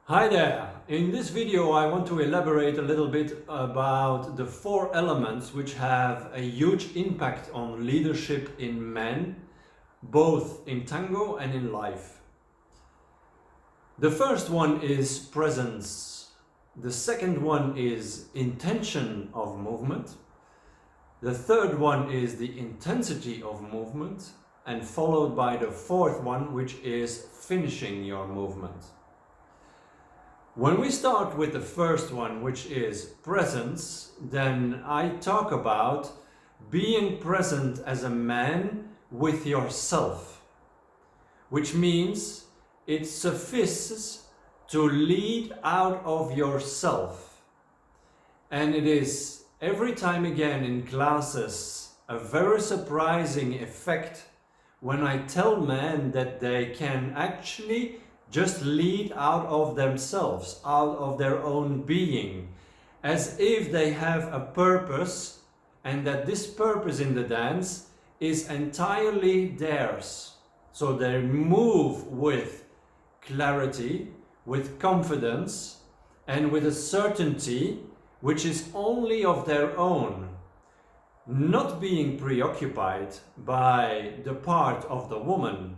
Hi there! In this video I want to elaborate a little bit about the 4 elements which have a huge impact on leadership in men, both in tango and in life. The first one is presence. The second one is intention of movement. The third one is the intensity of movement, and followed by the fourth one, which is finishing your movement. When we start with the first one, which is presence, then I talk about being present as a man with yourself, which means it suffices to lead out of yourself. And it is every time again in classes a very surprising effect when I tell men that they can actually just lead out of themselves, out of their own being, as if they have a purpose, and that this purpose in the dance is entirely theirs. So they move with clarity, with confidence, and with a certainty which is only of their own, not being preoccupied by the part of the woman,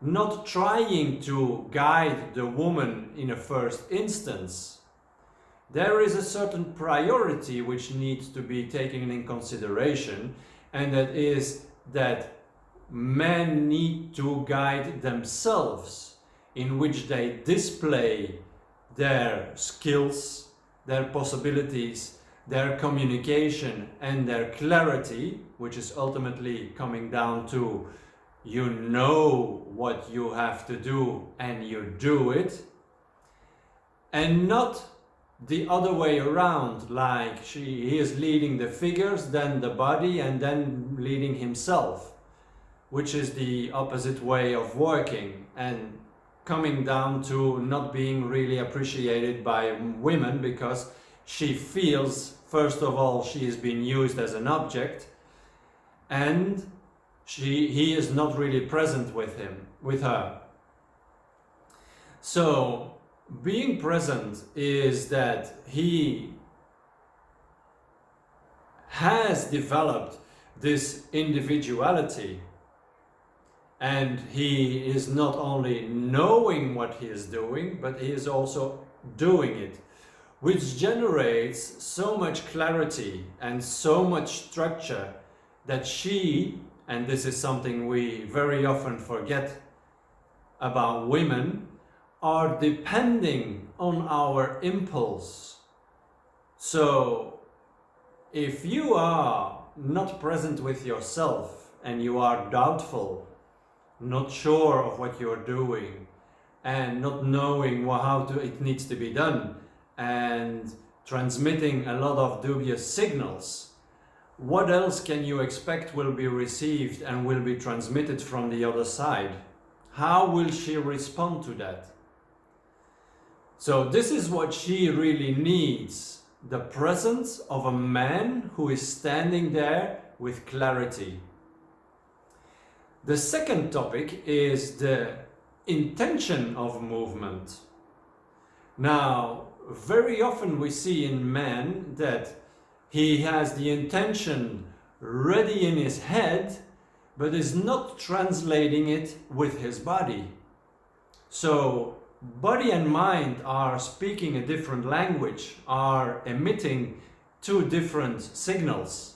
not trying to guide the woman in a first instance. There is a certain priority which needs to be taken in consideration, and that is that men need to guide themselves, in which they display their skills, their possibilities, their communication and their clarity, which is ultimately coming down to you know what you have to do and you do it, and not the other way around, like he is leading the figures, then the body, and then leading himself, which is the opposite way of working and coming down to not being really appreciated by women, because she feels, first of all, she is being used as an object, and he is not really present with her. So being present is that he has developed this individuality, and he is not only knowing what he is doing, but he is also doing it, which generates so much clarity and so much structure that she, and this is something we very often forget about women, are depending on our impulse. So if you are not present with yourself and you are doubtful, not sure of what you're doing, and not knowing how it needs to be done, and transmitting a lot of dubious signals, what else can you expect will be received and will be transmitted from the other side? How will she respond to that? So this is what she really needs: the presence of a man who is standing there with clarity. The second topic is the intention of movement. Now, very often we see in men that he has the intention ready in his head, but is not translating it with his body. So body and mind are speaking a different language, are emitting two different signals.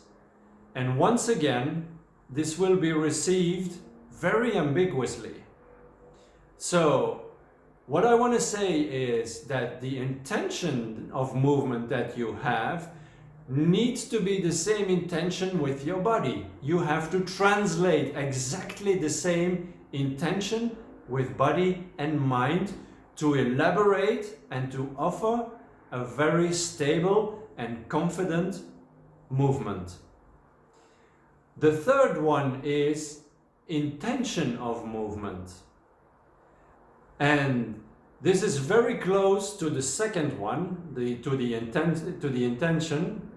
And once again, this will be received very ambiguously. So what I want to say is that the intention of movement that you have needs to be the same intention with your body. You have to translate exactly the same intention with body and mind to elaborate and to offer a very stable and confident movement. The third one is intention of movement. And this is very close to the second one, to the intention.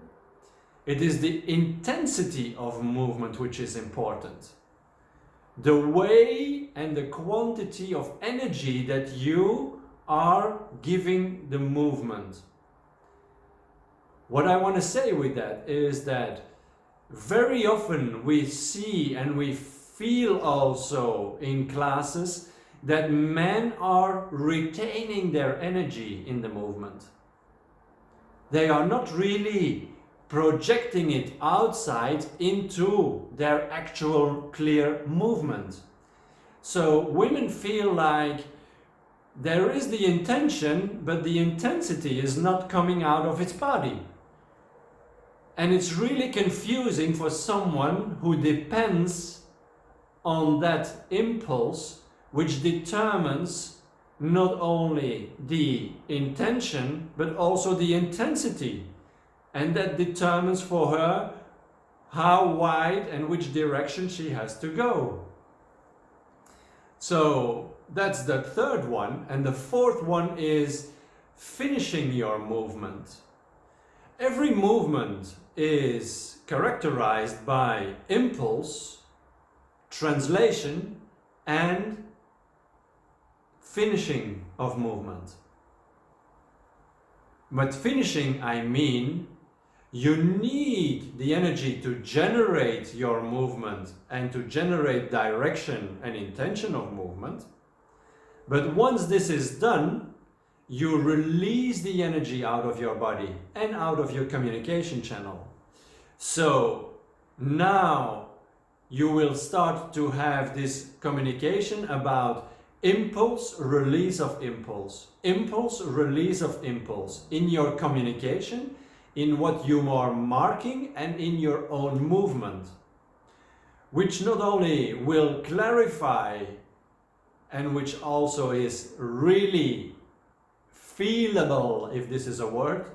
It is the intensity of movement which is important. The way and the quantity of energy that you are giving the movement. What I want to say with that is that very often we see and we feel also in classes that men are retaining their energy in the movement. They are not really projecting it outside into their actual clear movement. So women feel like there is the intention, but the intensity is not coming out of its body. And it's really confusing for someone who depends on that impulse, which determines not only the intention, but also the intensity. And that determines for her how wide and which direction she has to go. So that's the third one. And the fourth one is finishing your movement. Every movement is characterized by impulse, translation, and finishing of movement. But finishing, I mean, you need the energy to generate your movement and to generate direction and intention of movement. But once this is done, you release the energy out of your body and out of your communication channel. So now you will start to have this communication about impulse, release of impulse, impulse, release of impulse in your communication, in what you are marking and in your own movement, which not only will clarify and which also is really feelable, if this is a word,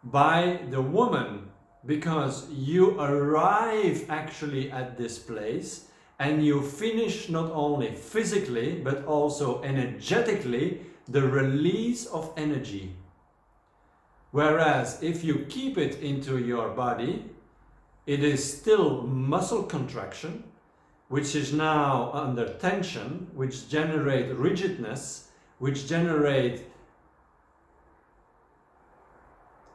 by the woman, because you arrive actually at this place and you finish not only physically but also energetically the release of energy. Whereas if you keep it into your body, it is still muscle contraction, which is now under tension, which generate rigidness, which generate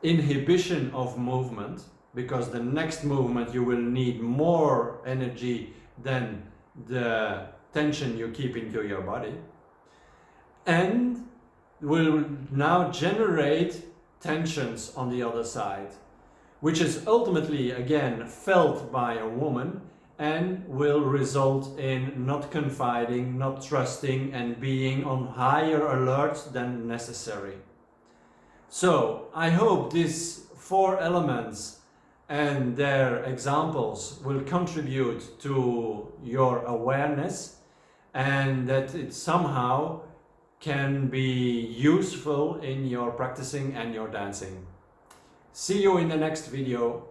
inhibition of movement, because the next movement you will need more energy than the tension you keep into your body, and will now generate tensions on the other side, which is ultimately again felt by a woman and will result in not confiding, not trusting, and being on higher alert than necessary. So I hope these 4 elements and their examples will contribute to your awareness, and that it somehow can be useful in your practicing and your dancing. See you in the next video.